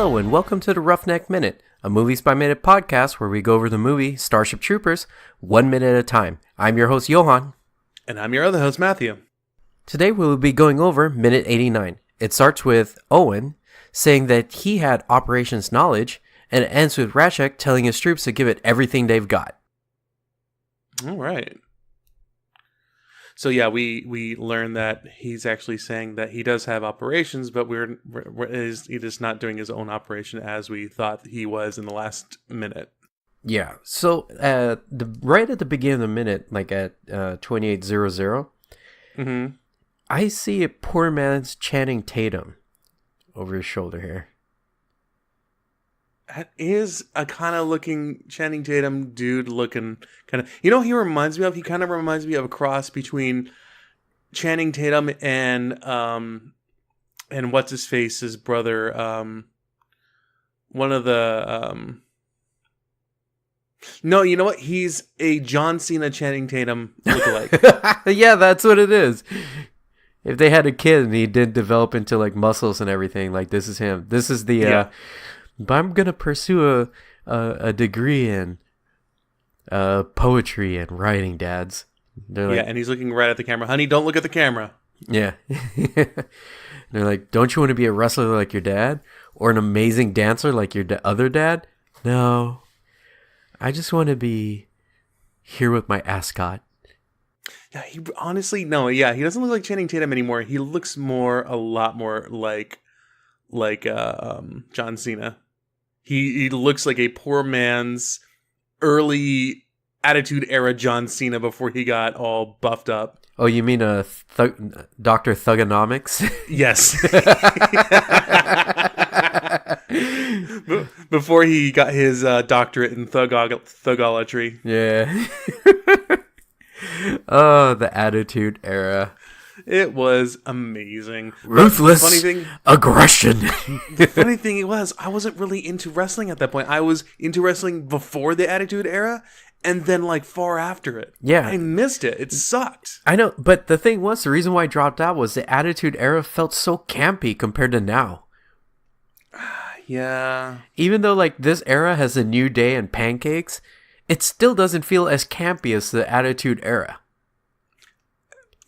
Hello and welcome to the Roughneck Minute, a Movies by Minute podcast where we go over the movie Starship Troopers 1 minute at a time. I'm your host Johann. And I'm your other host Matthew. Today we will be going over minute 89. It starts with Owen saying that he had operations knowledge, and it ends with Rashek telling his troops to give it everything they've got. All right. So yeah, we learned that he's actually saying that he does have operations, but he's just not doing his own operation as we thought he was in the last minute. Yeah. So right at the beginning of the minute, like at 28:00, I see a poor man's Channing Tatum over his shoulder here. That is a kind of looking Channing Tatum dude looking kind of, you know, he reminds me of, he kind of reminds me of a cross between Channing Tatum and what's his face, his brother, one of the, no, you know what? He's a John Cena Channing Tatum lookalike. Yeah, that's what it is. If they had a kid and he did develop into like muscles and everything, like this is him. This is the, but I'm going to pursue a degree in poetry and writing, dads. They're like, and he's looking right at the camera. Honey, don't look at the camera. Yeah. They're like, don't you want to be a wrestler like your dad? Or an amazing dancer like your other dad? No. I just want to be here with my ascot. Yeah, he honestly, no, yeah, he doesn't look like Channing Tatum anymore. He looks a lot more like John Cena. He looks like a poor man's early Attitude Era John Cena before he got all buffed up. Oh, you mean Dr. Thugonomics? Yes. Before he got his doctorate in thugolatry. Yeah. Oh, the Attitude Era. It was amazing. Ruthless aggression. The funny thing was, I wasn't really into wrestling at that point. I was into wrestling before the Attitude Era, and then like far after it. Yeah. I missed it. It sucked. I know, but the thing was, the reason why I dropped out was the Attitude Era felt so campy compared to now. Yeah. Even though like this era has a New Day and Pancakes, it still doesn't feel as campy as the Attitude Era.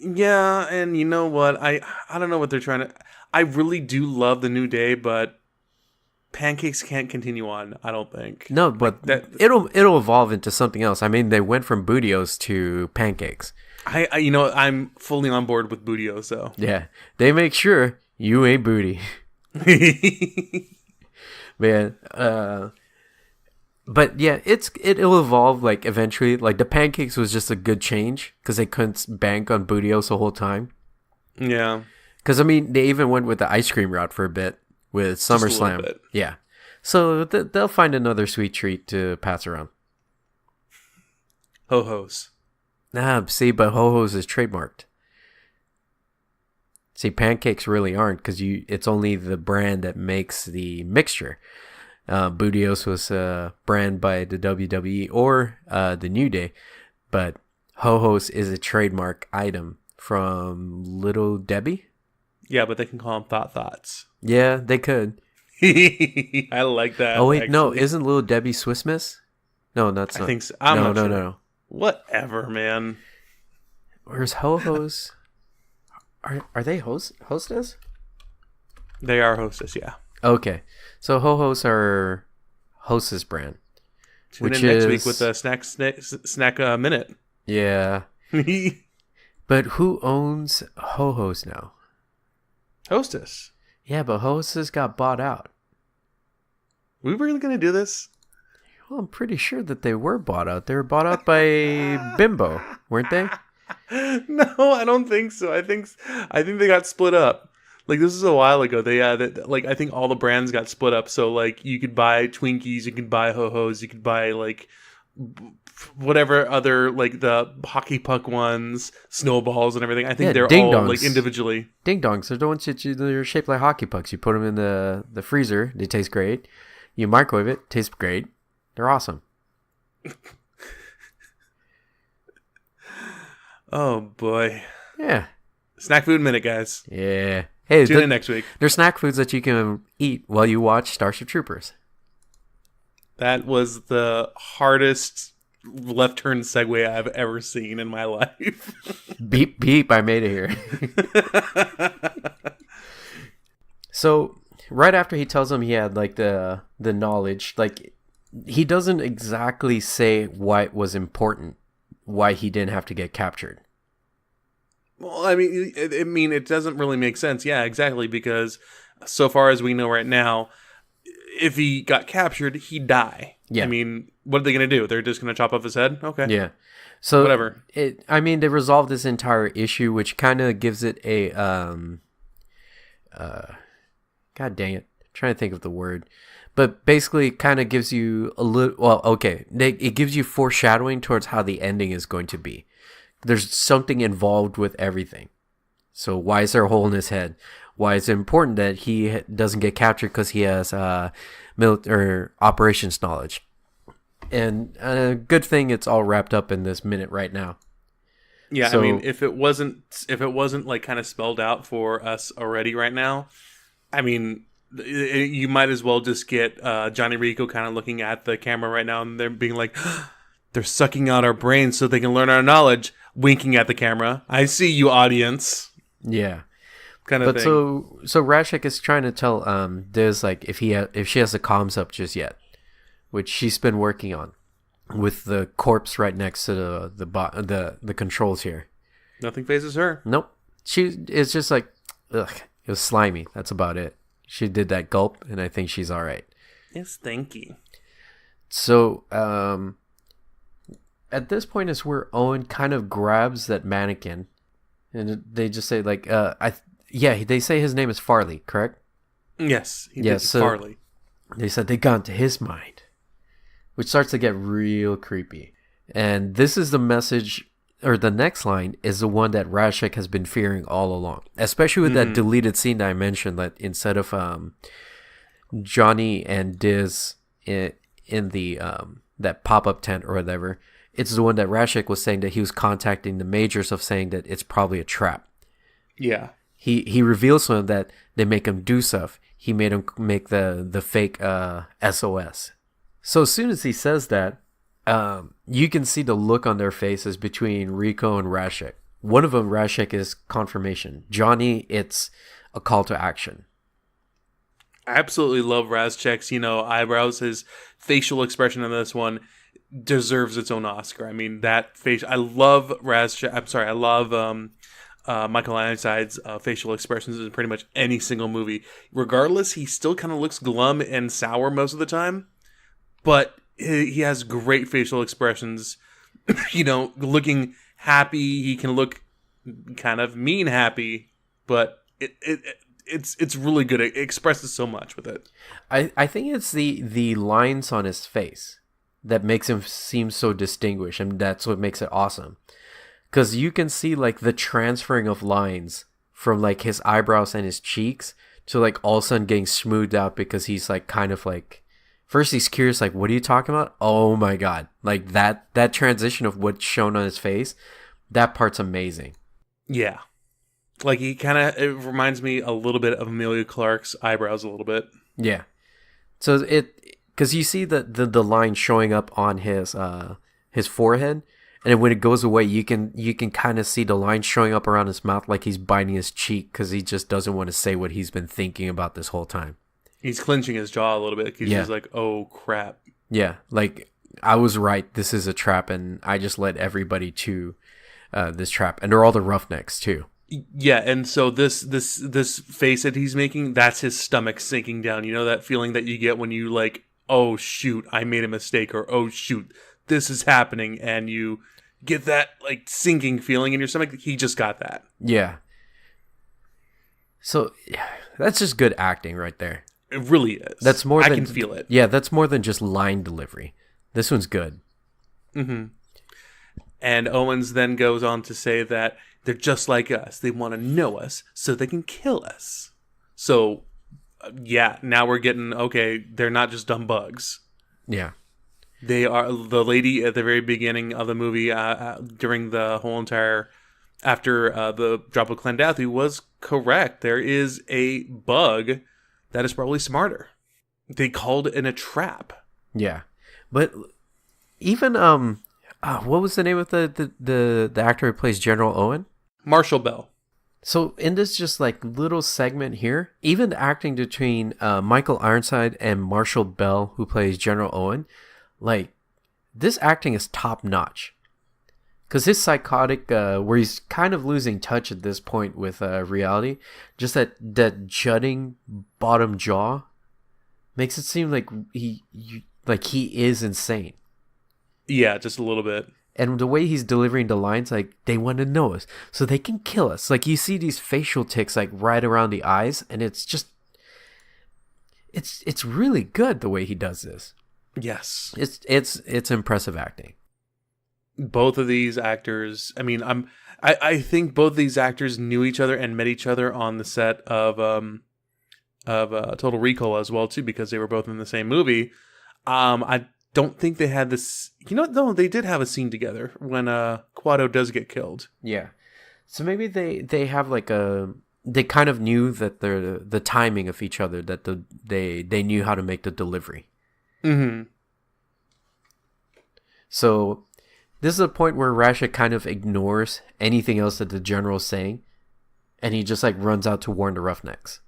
Yeah, and you know what? I don't know what they're trying to... I really do love the New Day, but Pancakes can't continue on, I don't think. No, but it'll evolve into something else. I mean, they went from Bootios to Pancakes. I'm fully on board with Bootios, so... Yeah, they make sure you ain't booty. Man, but yeah, it'll evolve like eventually. Like the Pancakes was just a good change because they couldn't bank on Bootios the whole time. Yeah, because I mean they even went with the ice cream route for a bit with SummerSlam. Yeah, so they'll find another sweet treat to pass around. Ho-hos. See, but Ho-hos is trademarked. See, Pancakes really aren't because it's only the brand that makes the mixture. Bootios was a brand by the WWE or the New Day, but Ho-hos is a trademark item from Little Debbie. Yeah, but they can call them Thots. Yeah, they could. I like that. Oh wait, actually. No, isn't Little Debbie Swiss Miss? No, that's not. I think so. No. Whatever, man. Where's Ho-hos? Are they Hostess? They are Hostess, yeah. Okay, so Ho-hos are Hostess brand. Tune in next week with the snack minute. Yeah. But who owns Ho-hos now? Hostess. Yeah, but Hostess got bought out. We really going to do this? Well, I'm pretty sure that they were bought out. They were bought out by Bimbo, weren't they? No, I don't think so. I think they got split up. Like this is a while ago. I think all the brands got split up. So like you could buy Twinkies, you could buy Ho-hos, you could buy like whatever other like the hockey puck ones, snowballs and everything. I think they're all dongs. Like individually. Ding dongs. They're the ones they're shaped like hockey pucks. You put them in the freezer. They taste great. You microwave it. Tastes great. They're awesome. Oh boy. Yeah. Snack food minute, guys. Yeah. Hey, Tune in next week. There's snack foods that you can eat while you watch Starship Troopers. That was the hardest left turn segue I've ever seen in my life. Beep, beep, I made it here. So, right after he tells him he had, like, the knowledge, like, he doesn't exactly say why it was important, why he didn't have to get captured. Well, I mean, it doesn't really make sense. Yeah, exactly, because so far as we know right now, if he got captured, he'd die. Yeah. I mean, what are they going to do? They're just going to chop off his head? Okay. Yeah. So whatever. They resolved this entire issue, which kind of gives it a God dang it, I'm trying to think of the word, but basically, kind of gives you a little. Well, okay, it gives you foreshadowing towards how the ending is going to be. There's something involved with everything. So why is there a hole in his head? Why is it important that he doesn't get captured because he has military operations knowledge? And a good thing it's all wrapped up in this minute right now. Yeah, so, I mean, if it wasn't like kind of spelled out for us already right now, I mean, you might as well just get Johnny Rico kind of looking at the camera right now and they're being like, they're sucking out our brains so they can learn our knowledge, winking at the camera. I see you, audience. Yeah. Kind of thing. So Rashek is trying to tell Diz, like, if she has the comms up just yet, which she's been working on with the corpse right next to the controls here. Nothing phases her. Nope. It's just like, ugh, it was slimy. That's about it. She did that gulp, and I think she's all right. Yes, thank you. So, at this point is where Owen kind of grabs that mannequin, and they just say, like, they say his name is Farley, correct? Yes, so Farley. They said they got into his mind, which starts to get real creepy. And this is the message, or the next line is the one that Rashek has been fearing all along, especially with that deleted scene that I mentioned, that instead of Johnny and Diz in the that pop-up tent or whatever, it's the one that Rashek was saying that he was contacting the majors of saying that it's probably a trap. Yeah. He reveals to him that they make him do stuff. He made him make the fake SOS. So as soon as he says that, you can see the look on their faces between Rico and Rashek. One of them, Rashek, is confirmation. Johnny, it's a call to action. I absolutely love Rashek's, eyebrows. His facial expression in this one deserves its own Oscar. I mean, that face. I love Rashek. I'm sorry. I love Michael Ironside's facial expressions in pretty much any single movie. Regardless, he still kind of looks glum and sour most of the time, but he has great facial expressions. Looking happy. He can look kind of mean happy, but it's really good. It expresses so much with it. I think it's the lines on his face that makes him seem so distinguished, and that's what makes it awesome. Because you can see, like, the transferring of lines from, like, his eyebrows and his cheeks to, like, all of a sudden getting smoothed out because he's, like, kind of, like... First, he's curious, like, what are you talking about? Oh, my God. Like, that transition of what's shown on his face, that part's amazing. Yeah. Like, it reminds me a little bit of Amelia Clark's eyebrows a little bit. Yeah. So, because you see the line showing up on his forehead... And when it goes away, you can kind of see the line showing up around his mouth, like he's biting his cheek because he just doesn't want to say what he's been thinking about this whole time. He's clenching his jaw a little bit. He's just like, oh, crap. Yeah, like, I was right. This is a trap, and I just led everybody to this trap. And they're all the roughnecks, too. Yeah, and so this face that he's making, that's his stomach sinking down. You know that feeling that you get when you, like, oh, shoot, I made a mistake, or oh, shoot, this is happening, and you get that, like, sinking feeling in your stomach. He just got that. Yeah. So that's just good acting right there. It really is. That's more. I can feel it. Yeah, that's more than just line delivery. This one's good. Mm-hmm. And Owens then goes on to say that they're just like us. They want to know us so they can kill us. So, yeah, now we're getting, okay, they're not just dumb bugs. Yeah. They are the lady at the very beginning of the movie, during the whole entire after the drop of Clendathu was correct. There is a bug that is probably smarter. They called it a trap. Yeah, but even what was the name of the actor who plays General Owen? Marshall Bell. So in this just like little segment here, even the acting between Michael Ironside and Marshall Bell, who plays General Owen, like this acting is top notch. Because his psychotic, where he's kind of losing touch at this point with reality, just that jutting bottom jaw makes it seem like he is insane. Yeah, just a little bit. And the way he's delivering the lines, like, they want to know us, so they can kill us. Like, you see these facial tics, like, right around the eyes, and it's just... It's really good, the way he does this. Yes. It's impressive acting. Both of these actors, I mean, I think both of these actors knew each other and met each other on the set of Total Recall as well, too, because they were both in the same movie. I don't think they had this... No, they did have a scene together when Quado does get killed. Yeah. So maybe they have like a... They kind of knew that the timing of each other, that they knew how to make the delivery. Mm-hmm. So this is a point where Rashek kind of ignores anything else that the general's saying, and he just like runs out to warn the Roughnecks.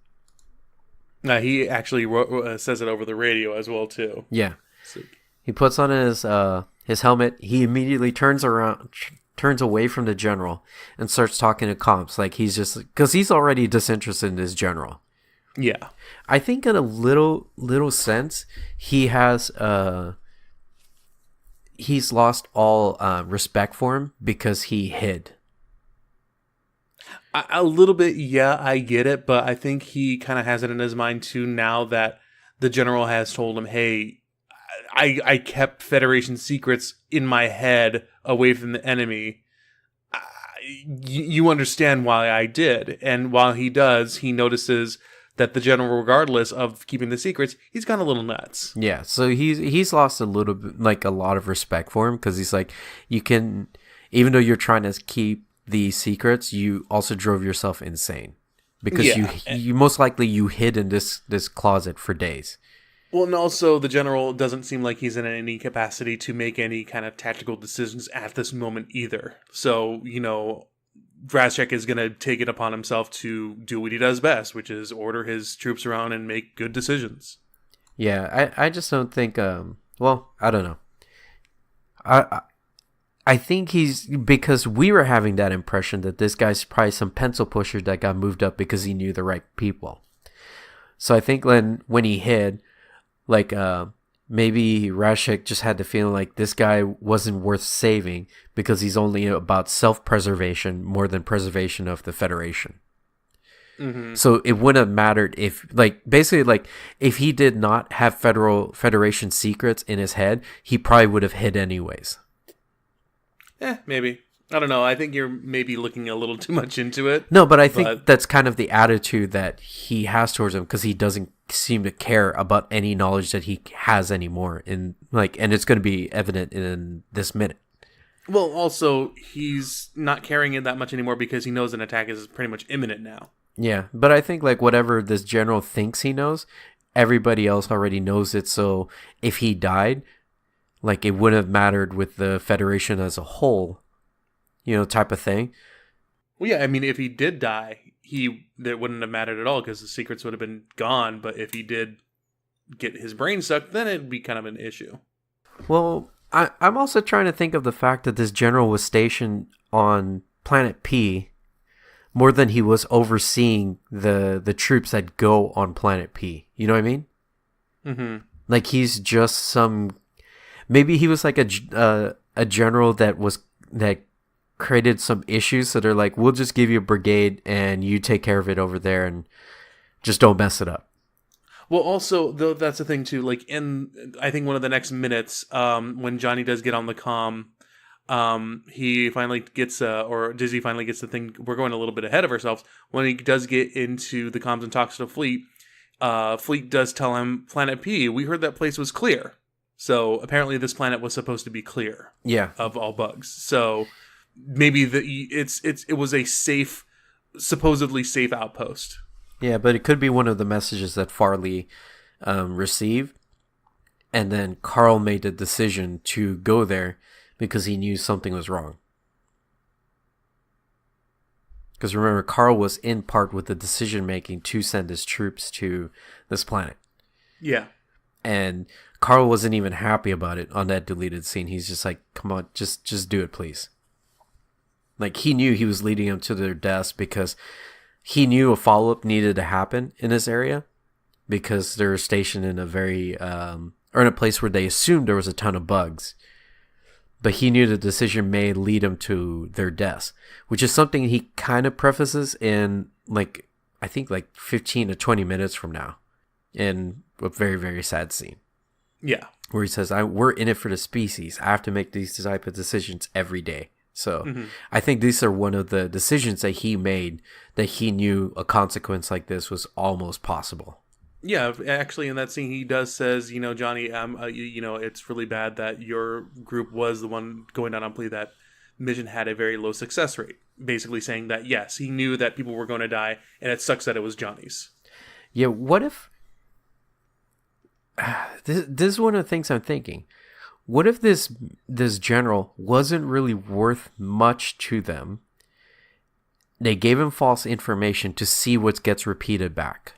He actually says it over the radio as well, too. Yeah. So... He puts on his helmet. He immediately turns away from the general and starts talking to comps. Like he's just, because he's already disinterested in this general. Yeah. I think in a little sense, he has he's lost all respect for him because he hid. A little bit, yeah, I get it, but I think he kind of has it in his mind too now that the general has told him, hey, I kept Federation secrets in my head away from the enemy. You understand why I did. And while he does, he notices that the general, regardless of keeping the secrets, he's gone a little nuts. Yeah, so he's lost a little bit, like a lot of respect for him, because he's like, you can, even though you're trying to keep the secrets, you also drove yourself insane. Because you most likely you hid in this closet for days. Well, and also the general doesn't seem like he's in any capacity to make any kind of tactical decisions at this moment either. So, Vrashek is going to take it upon himself to do what he does best, which is order his troops around and make good decisions. Yeah, I just don't think, I don't know. I think he's, because we were having that impression that this guy's probably some pencil pusher that got moved up because he knew the right people. So I think when he hid, like, maybe Rashek just had the feeling like this guy wasn't worth saving because he's only about self-preservation more than preservation of the Federation. Mm-hmm. So it wouldn't have mattered if, like, basically, like, if he did not have Federation secrets in his head, he probably would have hid anyways. Maybe. I don't know. I think you're maybe looking a little too much into it. No, but I think that's kind of the attitude that he has towards him, because he doesn't seem to care about any knowledge that he has anymore. And it's going to be evident in this minute. Well, also, he's not carrying it that much anymore because he knows an attack is pretty much imminent now. Yeah, but I think like whatever this general thinks he knows, everybody else already knows it. So if he died, like, it wouldn't have mattered with the Federation as a whole, type of thing. Well, yeah, I mean, if he did die, that wouldn't have mattered at all because the secrets would have been gone. But if he did get his brain sucked, then it'd be kind of an issue. Well, I'm also trying to think of the fact that this general was stationed on Planet P more than he was overseeing the troops that go on Planet P. You know what I mean? Mm-hmm. Like, he's just some... Maybe he was like a general that created some issues, so they're like, we'll just give you a brigade and you take care of it over there and just don't mess it up. Well, also, though, that's the thing too. Like, in I think one of the next minutes, when Johnny does get on the comm, he finally gets or Dizzy finally gets the thing. We're going a little bit ahead of ourselves. When he does get into the comms and talks to Fleet, Fleet does tell him, Planet P, we heard that place was clear. So apparently this planet was supposed to be clear of all bugs. So maybe it was a safe, supposedly safe outpost. Yeah, but it could be one of the messages that Farley received, and then Carl made the decision to go there because he knew something was wrong. Because remember, Carl was in part with the decision making to send his troops to this planet. Yeah. And Carl wasn't even happy about it on that deleted scene. He's just like, come on, just do it, please. Like, he knew he was leading them to their deaths because he knew a follow-up needed to happen in this area because they're stationed in a very, or in a place where they assumed there was a ton of bugs. But he knew the decision may lead them to their deaths, which is something he kind of prefaces in, like, I think like 15 to 20 minutes from now in a very, very sad scene. Yeah. Where he says, we're in it for the species. I have to make these type of decisions every day. So I think these are one of the decisions that he made that he knew a consequence like this was almost possible. Yeah, actually, in that scene, he does says, Johnny, it's really bad that your group was the one going down on plea that mission had a very low success rate. Basically saying that, yes, he knew that people were going to die, and it sucks that it was Johnny's. Yeah, what if... This is one of the things I'm thinking. What if this general wasn't really worth much to them? They gave him false information to see what gets repeated back.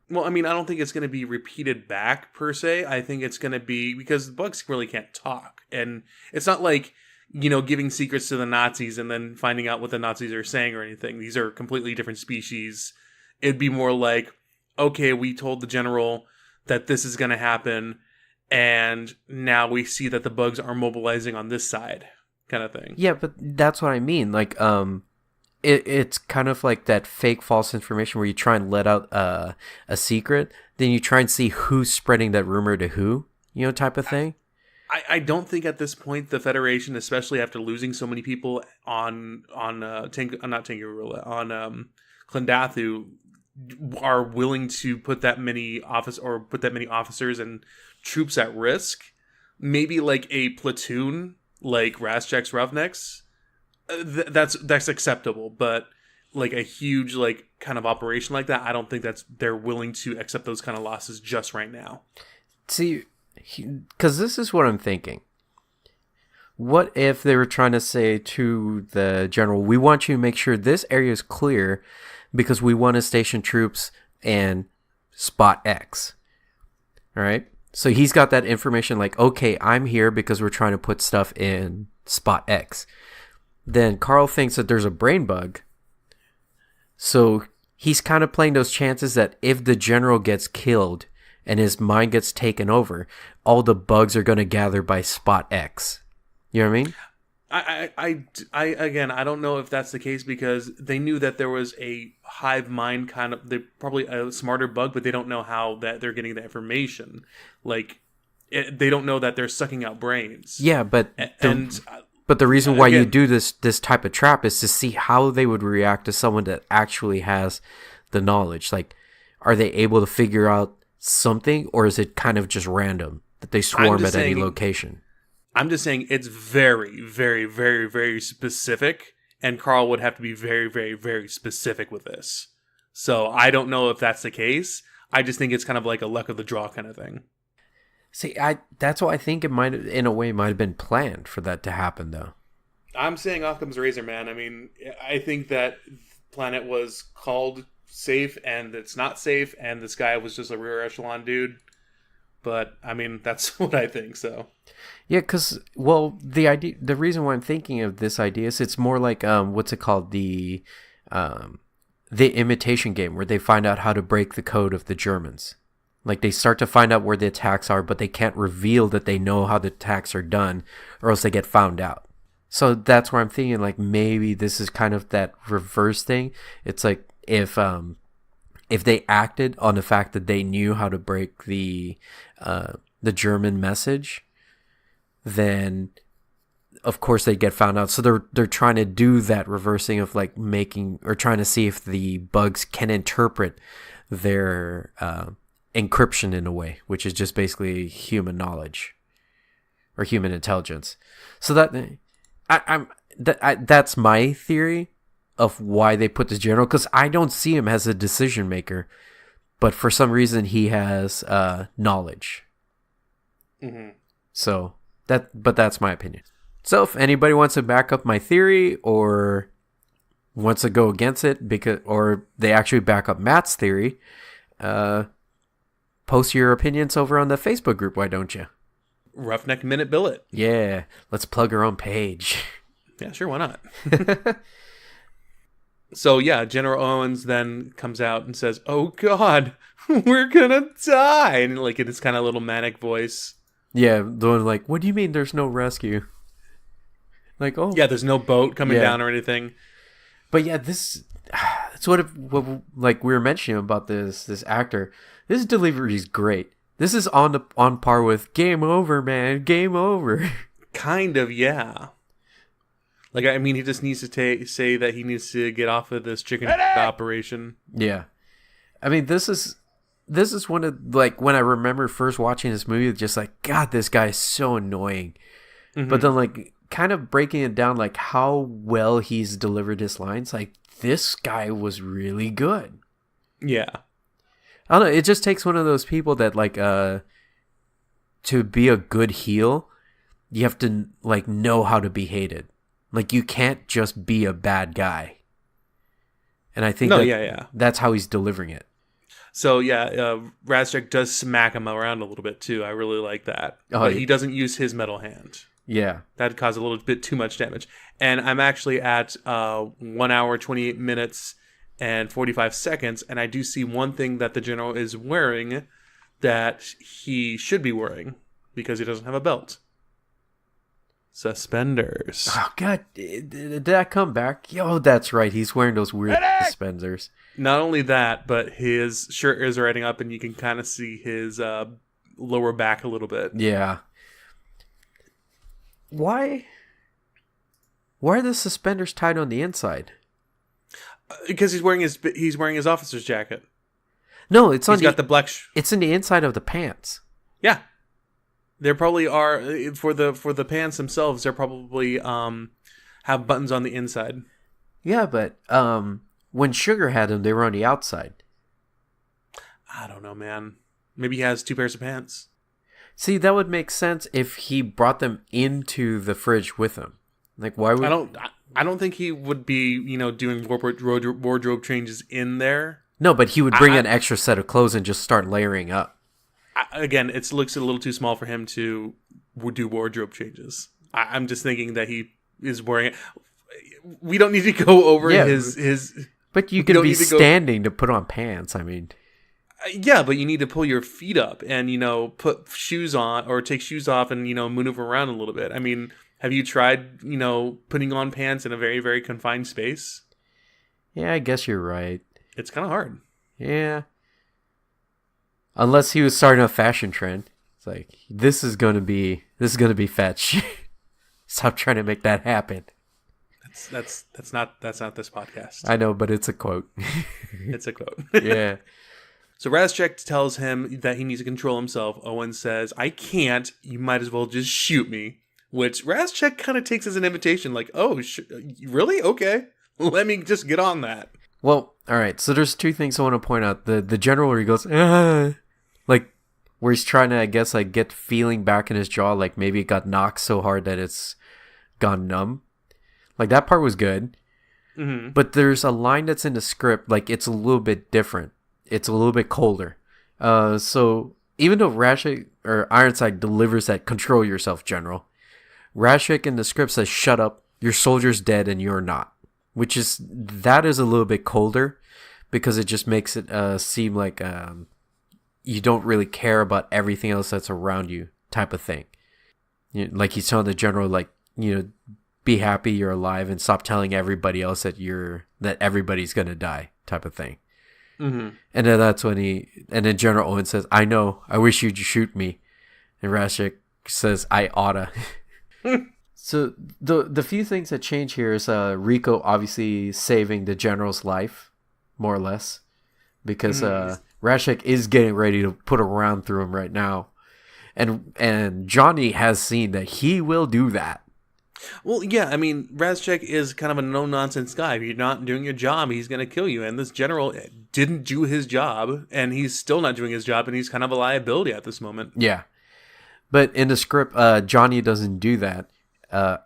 Well, I mean, I don't think it's going to be repeated back, per se. I think it's going to be... Because the bugs really can't talk. And it's not like, giving secrets to the Nazis and then finding out what the Nazis are saying or anything. These are completely different species. It'd be more like, okay, we told the general that this is going to happen, and now we see that the bugs are mobilizing on this side, kind of thing. Yeah, but that's what I mean. Like, it's kind of like that fake false information where you try and let out a secret, then you try and see who's spreading that rumor to who, type of thing. I don't think at this point the Federation, especially after losing so many people on Clendathu, are willing to put that many officers and troops at risk. Maybe like a platoon, like Raschek's Roughnecks, that's acceptable. But like a huge like kind of operation like that, I don't think they're willing to accept those kind of losses just right now. See, because this is what I'm thinking. What if they were trying to say to the general, we want you to make sure this area is clear because we want to station troops in spot X. All right? So he's got that information like, okay, I'm here because we're trying to put stuff in spot X. Then Carl thinks that there's a brain bug. So he's kind of playing those chances that if the general gets killed and his mind gets taken over, all the bugs are going to gather by spot X. You know what I mean? I again, I don't know if that's the case because they knew that there was a hive mind kind of, they're probably a smarter bug, but they don't know how that they're getting the information. Like, they don't know that they're sucking out brains. Yeah, but the reason why you do this type of trap is to see how they would react to someone that actually has the knowledge. Like, are they able to figure out something, or is it kind of just random that they swarm at any location? I'm just saying it's very, very, very, very specific, and Carl would have to be very, very, very specific with this. So I don't know if that's the case. I just think it's kind of like a luck of the draw kind of thing. See, that's why I think it might, in a way, might have been planned for that to happen, though. I'm saying Occam's razor, man. I mean, I think that planet was called safe, and it's not safe, and this guy was just a rear echelon dude. But I mean, that's what I think. So, yeah, because the reason why I'm thinking of this idea is it's more like what's it called, the imitation game, where they find out how to break the code of the Germans. Like, they start to find out where the attacks are, but they can't reveal that they know how the attacks are done, or else they get found out. So that's where I'm thinking, like, maybe this is kind of that reverse thing. It's like if they acted on the fact that they knew how to break the German message, then of course they get found out. So they're trying to do that reversing of like making, or trying to see if the bugs can interpret their encryption in a way, which is just basically human knowledge or human intelligence. So that That's my theory of why they put this general, because I don't see him as a decision maker, but for some reason he has knowledge. Mm-hmm. So that's my opinion. So if anybody wants to back up my theory or wants to go against it, or they actually back up Matt's theory, post your opinions over on the Facebook group. Why don't you? Roughneck Minute Billet. Yeah, let's plug our own page. Yeah, sure, why not? So yeah, General Owens then comes out and says, "Oh God, we're gonna die," and like in this kind of little manic voice. Yeah, the one like, what do you mean there's no rescue? Like, oh yeah, there's no boat coming down or anything. But yeah, that's what like we were mentioning about this actor. His delivery is great. This is on par with "Game over, man, game over." Kind of, yeah. Like, I mean, he just needs to say that he needs to get off of this chicken operation. Yeah, I mean, this is one of, like, when I remember first watching this movie, just like, God, this guy is so annoying. Mm-hmm. But then, like, kind of breaking it down, like how well he's delivered his lines, like this guy was really good. Yeah. I don't know, it just takes one of those people that like to be a good heel, you have to like know how to be hated. Like you can't just be a bad guy. And I think that's how he's delivering it. So yeah, Razchek does smack him around a little bit too. I really like that. But he doesn't use his metal hand. Yeah. That caused a little bit too much damage. And I'm actually at 1 hour, 28 minutes, and 45 seconds. And I do see one thing that the general is wearing that he should be wearing because he doesn't have a belt. Suspenders. Oh, God. Did that come back? Yo, that's right. He's wearing those weird suspenders. Not only that, but his shirt is riding up and you can kind of see his lower back a little bit. Yeah. Why are the suspenders tied on the inside? Because he's wearing his officer's jacket. No, it's on. He's got the black. It's in the inside of the pants. Yeah, there probably are for the pants themselves. They're probably have buttons on the inside. Yeah, but when Sugar had them, they were on the outside. I don't know, man. Maybe he has two pairs of pants. See, that would make sense if he brought them into the fridge with him. Like, why would... I don't think he would be, doing wardrobe changes in there. No, but he would bring an extra set of clothes and just start layering up. Again, it looks a little too small for him to do wardrobe changes. I'm just thinking that he is wearing it. We don't need to go over his... But you could be standing to put on pants, I mean... Yeah, but you need to pull your feet up and, put shoes on or take shoes off and, maneuver around a little bit. I mean, have you tried, putting on pants in a very, very confined space? Yeah, I guess you're right. It's kind of hard. Yeah. Unless he was starting a fashion trend. It's like, this is going to be fetch. Stop trying to make that happen. That's not this podcast. I know, but it's a quote. It's a quote. Yeah. So Razchek tells him that he needs to control himself. Owen says, "I can't. You might as well just shoot me." Which Razchek kind of takes as an invitation, like, "Oh, really? Okay. Let me just get on that." Well, all right. So there's two things I want to point out. The general where he goes, like, where he's trying to, I guess, like, get feeling back in his jaw, like maybe it got knocked so hard that it's gone numb. Like, that part was good. Mm-hmm. But there's a line that's in the script, like, it's a little bit different. It's a little bit colder. So even though Razchek or Ironside delivers that "control yourself, General," Razchek in the script says, "Shut up, your soldier's dead and you're not," which is a little bit colder because it just makes it seem like you don't really care about everything else that's around you, type of thing. Like he's telling the general, like, be happy you're alive and stop telling everybody else that everybody's gonna die, type of thing. Mm-hmm. And then that's when then General Owen says, "I know, I wish you'd shoot me." And Razchek says, "I oughta." So the few things that change here is Rico obviously saving the general's life, more or less, because Razchek is getting ready to put a round through him right now, and Johnny has seen that he will do that. Well, yeah, I mean, Razchek is kind of a no-nonsense guy. If you're not doing your job, he's going to kill you. And this general didn't do his job, and he's still not doing his job, and he's kind of a liability at this moment. Yeah. But in the script, Johnny doesn't do that.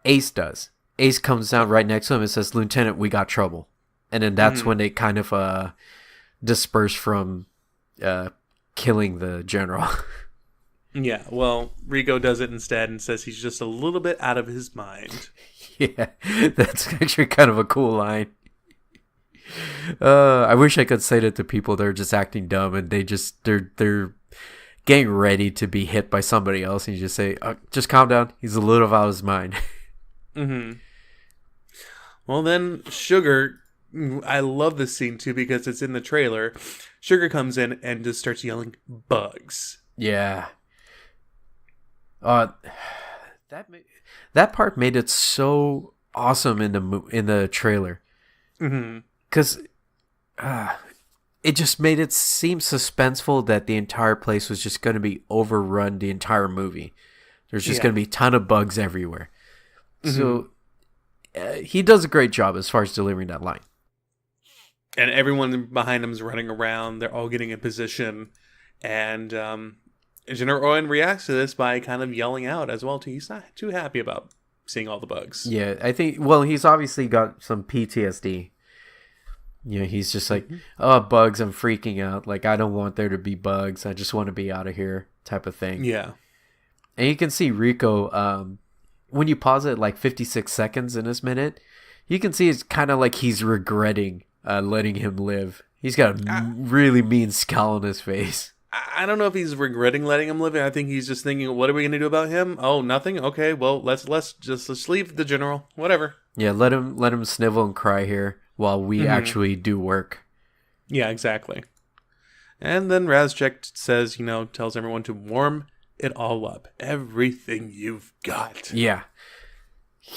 Ace does. Ace comes down right next to him and says, "Lieutenant, we got trouble." And then that's when they kind of disperse from killing the general. Yeah, well, Rico does it instead and says he's just a little bit out of his mind. Yeah, that's actually kind of a cool line. I wish I could say that to people that are just acting dumb and they're getting ready to be hit by somebody else, and you just say, "Just calm down. He's a little out of his mind." Mm-hmm. Well, then Sugar, I love this scene too because it's in the trailer. Sugar comes in and just starts yelling, "Bugs!" Yeah. That part made it so awesome in the trailer, because it just made it seem suspenseful that the entire place was just going to be overrun the entire movie. There's just going to be a ton of bugs everywhere. So he does a great job as far as delivering that line. And everyone behind him is running around. They're all getting in position, and General Owen reacts to this by kind of yelling out as well too. He's not too happy about seeing all the bugs. Yeah, I think, well, he's obviously got some PTSD. You know, he's just like, "Oh, bugs, I'm freaking out. Like, I don't want there to be bugs. I just want to be out of here," type of thing. Yeah. And you can see Rico, when you pause it like 56 seconds in this minute, you can see it's kind of like he's regretting letting him live. He's got a really mean scowl on his face. I don't know if he's regretting letting him live. I think he's just thinking, what are we going to do about him? Oh, nothing? Okay, well, let's leave the general. Whatever. Yeah, let him snivel and cry here while we actually do work. Yeah, exactly. And then Razchek says, tells everyone to warm it all up. Everything you've got. Yeah.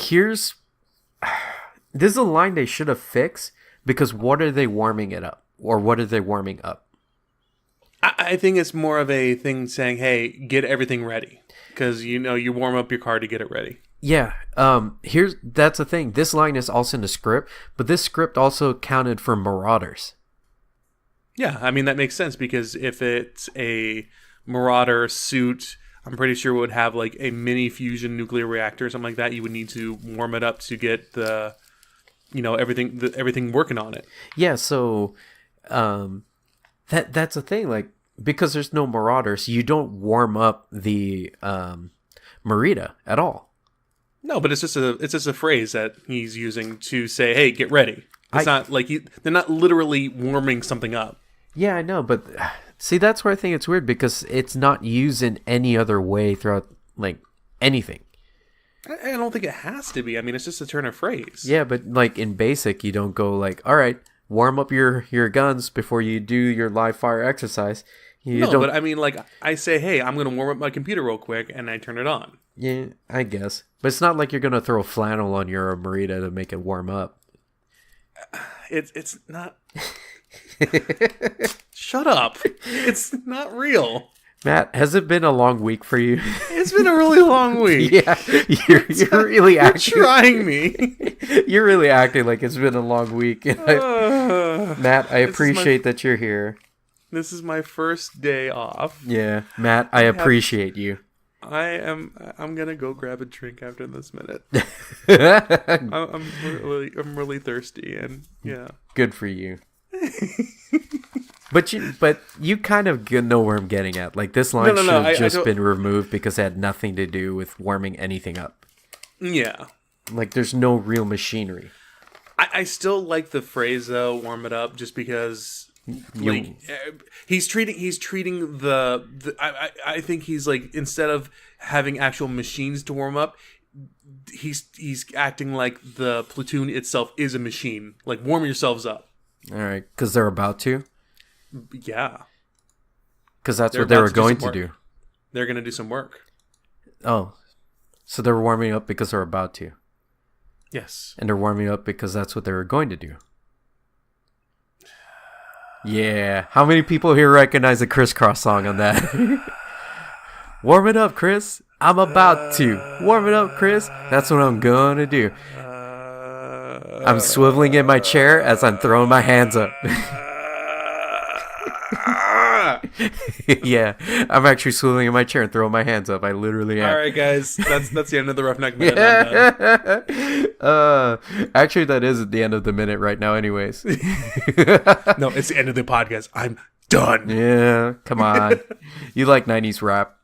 This is a line they should have fixed, because what are they warming it up? Or what are they warming up? I think it's more of a thing saying, hey, get everything ready. Because, you warm up your car to get it ready. Yeah. That's the thing. This line is also in the script, but this script also counted for Marauders. Yeah, I mean, that makes sense, because if it's a Marauder suit, I'm pretty sure it would have like a mini fusion nuclear reactor or something like that. You would need to warm it up to get the, everything working on it. Yeah, so that's the thing. Like, because there's no Marauders, you don't warm up the Merida at all. No, but it's just a phrase that he's using to say, "Hey, get ready." It's not like they're not literally warming something up. Yeah, I know, but see, that's where I think it's weird, because it's not used in any other way throughout like anything. I don't think it has to be. I mean, it's just a turn of phrase. Yeah, but like in basic, you don't go like, "All right, warm up your guns before you do your live fire exercise." But I mean, like, I say, "Hey, I'm going to warm up my computer real quick," and I turn it on. Yeah, I guess. But it's not like you're going to throw flannel on your Merida to make it warm up. It's not... Shut up. It's not real. Matt, has it been a long week for you? It's been a really long week. Yeah, you're really acting... You're trying me. You're really acting like it's been a long week. Matt, I appreciate that you're here. This is my first day off. Yeah, Matt, I appreciate you. I'm gonna go grab a drink after this minute. I'm really thirsty, and yeah. Good for you. But you kind of know where I'm getting at. Like, this line should have just been removed because it had nothing to do with warming anything up. Yeah. Like, there's no real machinery. I still like the phrase though, "warm it up," just because. Like he's treating the I think he's like, instead of having actual machines to warm up, he's acting like the platoon itself is a machine. Like, warm yourselves up. All right, because they're about to. Yeah, because that's what they were going to do. They're going to do some work. Oh, so they're warming up because they're about to. Yes, and they're warming up because that's what they were going to do. Yeah. How many people here recognize the Crisscross song on that? Warm it up, Chris. I'm about to warm it up, Chris. That's what I'm gonna do. I'm swiveling in my chair as I'm throwing my hands up. Yeah, I'm actually swiveling in my chair and throwing my hands up. I literally am. All right, guys, that's the end of the Roughneck Minute. I'm done. Actually, that is the end of the minute right now. Anyways, No, it's the end of the podcast. I'm done. Yeah, come on. You like '90s rap?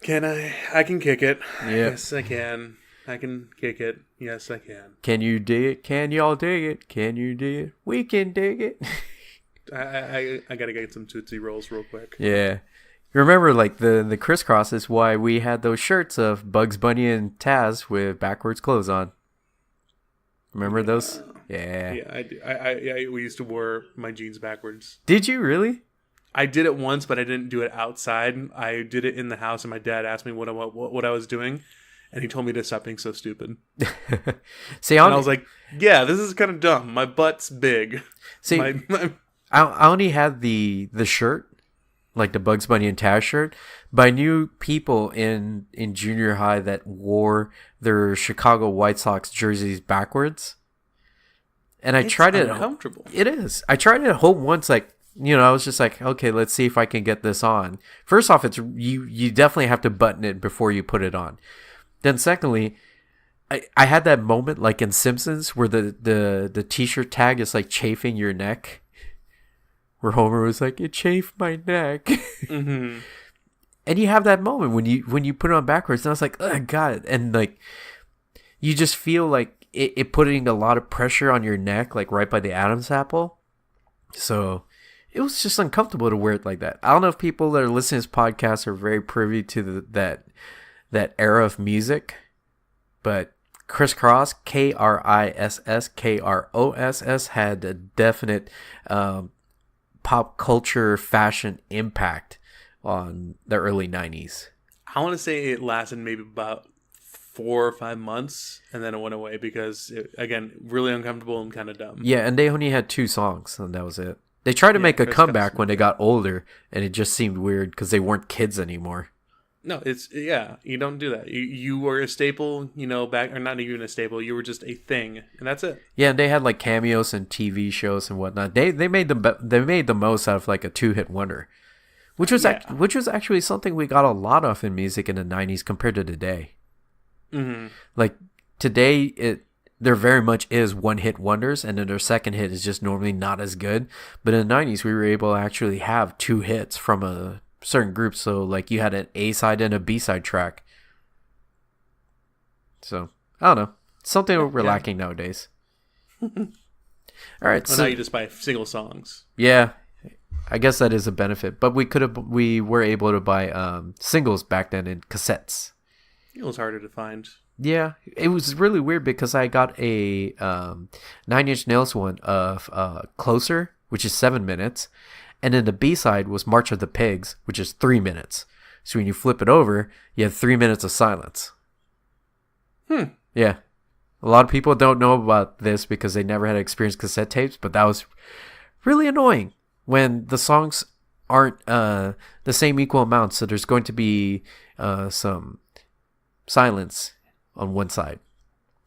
Can I? I can kick it. Yeah. Yes, I can. I can kick it. Yes, I can. Can you dig it? Can y'all dig it? Can you dig it? We can dig it. I gotta get some Tootsie Rolls real quick. Yeah. Remember, like, the crisscross is why we had those shirts of Bugs Bunny and Taz with backwards clothes on. Remember those? Yeah. Yeah, I do. We used to wear my jeans backwards. Did you really? I did it once, but I didn't do it outside. I did it in the house, and my dad asked me what I was doing, and he told me to stop being so stupid. See, and I was like, yeah, this is kind of dumb. My butt's big. See, I only had the shirt, like the Bugs Bunny and Taz shirt, but I knew people in junior high that wore their Chicago White Sox jerseys backwards. And I tried it. Uncomfortable. It is. I tried it at home once, like, I was just like, okay, let's see if I can get this on. First off, it's you definitely have to button it before you put it on. Then secondly, I had that moment like in Simpsons where the t-shirt tag is like chafing your neck. Where Homer was like, it chafed my neck. Mm-hmm. And you have that moment when you put it on backwards, and I was like, oh God. And like, you just feel like it putting a lot of pressure on your neck, like right by the Adam's apple. So it was just uncomfortable to wear it like that. I don't know if people that are listening to this podcast are very privy to that era of music, but Crisscross, KRISSKROSS, had a definite pop culture fashion impact on the early 90s. I want to say it lasted maybe about 4 or 5 months, and then it went away because, again, really uncomfortable and kind of dumb. Yeah, and they only had 2 songs, and that was it. They tried to make a comeback when they got older, and it just seemed weird because they weren't kids anymore. No, you don't do that. You were a staple, back, or not even a staple. You were just a thing, and that's it. Yeah, and they had like cameos and TV shows and whatnot. They made the most out of like a 2-hit wonder, which was actually something we got a lot of in music in the 90s compared to today. Mm-hmm. Like today, there very much is 1-hit wonders, and then their second hit is just normally not as good. But in the 90s, we were able to actually have 2 hits from a certain groups. So like you had an A-side and a B-side track. So I don't know, something we're lacking nowadays. All right, so now you just buy single songs. Yeah, I guess that is a benefit, but we were able to buy singles back then in cassettes. It was harder to find. Yeah, it was really weird because I got a 9 Inch Nails one of Closer, which is 7 minutes. And then the B-side was March of the Pigs, which is 3 minutes. So when you flip it over, you have 3 minutes of silence. Yeah. A lot of people don't know about this because they never had experienced cassette tapes, but that was really annoying when the songs aren't the same equal amount. So there's going to be some silence on one side.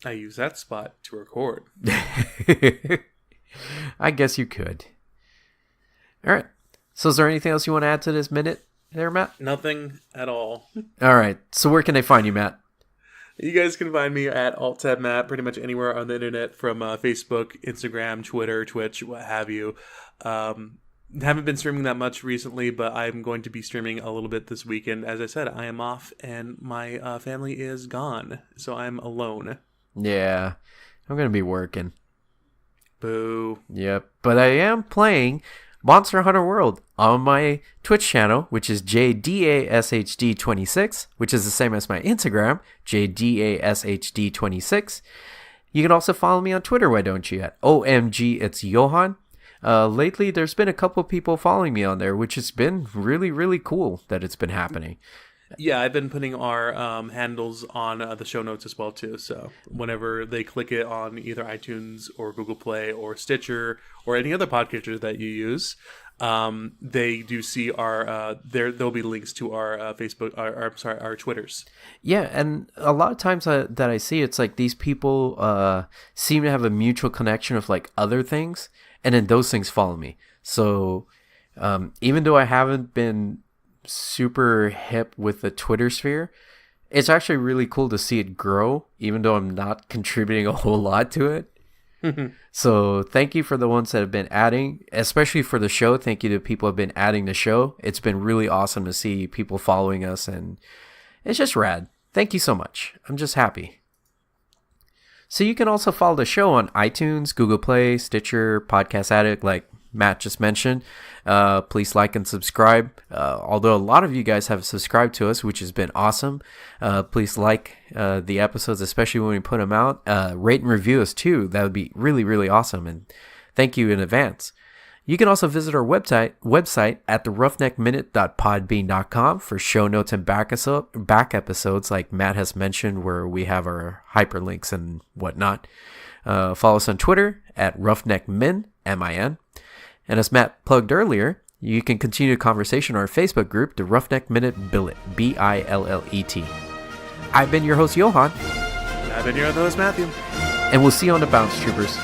I use that spot to record. I guess you could. All right. So is there anything else you want to add to this minute there, Matt? Nothing at all. All right. So where can they find you, Matt? You guys can find me at AltTabMatt pretty much anywhere on the internet, from Facebook, Instagram, Twitter, Twitch, what have you. Haven't been streaming that much recently, but I'm going to be streaming a little bit this weekend. As I said, I am off and my family is gone, so I'm alone. Yeah. I'm going to be working. Boo. Yep. But I am playing Monster Hunter World on my Twitch channel, which is JDASHD26, which is the same as my Instagram, JDASHD26. You can also follow me on Twitter, why don't you, at OMG It's Johann. Lately, there's been a couple of people following me on there, which has been really, really cool that it's been happening. Yeah, I've been putting our handles on the show notes as well, too. So whenever they click it on either iTunes or Google Play or Stitcher or any other podcatcher that you use, they do see our there'll be links to our Facebook, our Twitters. Yeah, and a lot of times that I see, it's like these people seem to have a mutual connection of like other things, and then those things follow me. So even though I haven't been super hip with the Twitter sphere, it's actually really cool to see it grow, even though I'm not contributing a whole lot to it. So thank you for the ones that have been adding, especially for the show. Thank you to people who have been adding the show. It's been really awesome to see people following us, and it's just rad. Thank you so much. I'm just happy. So you can also follow the show on iTunes, Google Play, Stitcher, Podcast Addict, like Matt just mentioned. Please like and subscribe. Although a lot of you guys have subscribed to us, which has been awesome. Please like the episodes, especially when we put them out. Rate and review us too. That would be really, really awesome. And thank you in advance. You can also visit our website at theroughneckminute.podbean.com for show notes and back episodes like Matt has mentioned, where we have our hyperlinks and whatnot. Follow us on Twitter at roughneckmin, M-I-N. And as Matt plugged earlier, you can continue the conversation on our Facebook group, the Roughneck Minute Billet, B-I-L-L-E-T. I've been your host, Johann. I've been your other host, Matthew. And we'll see you on the bounce, troopers.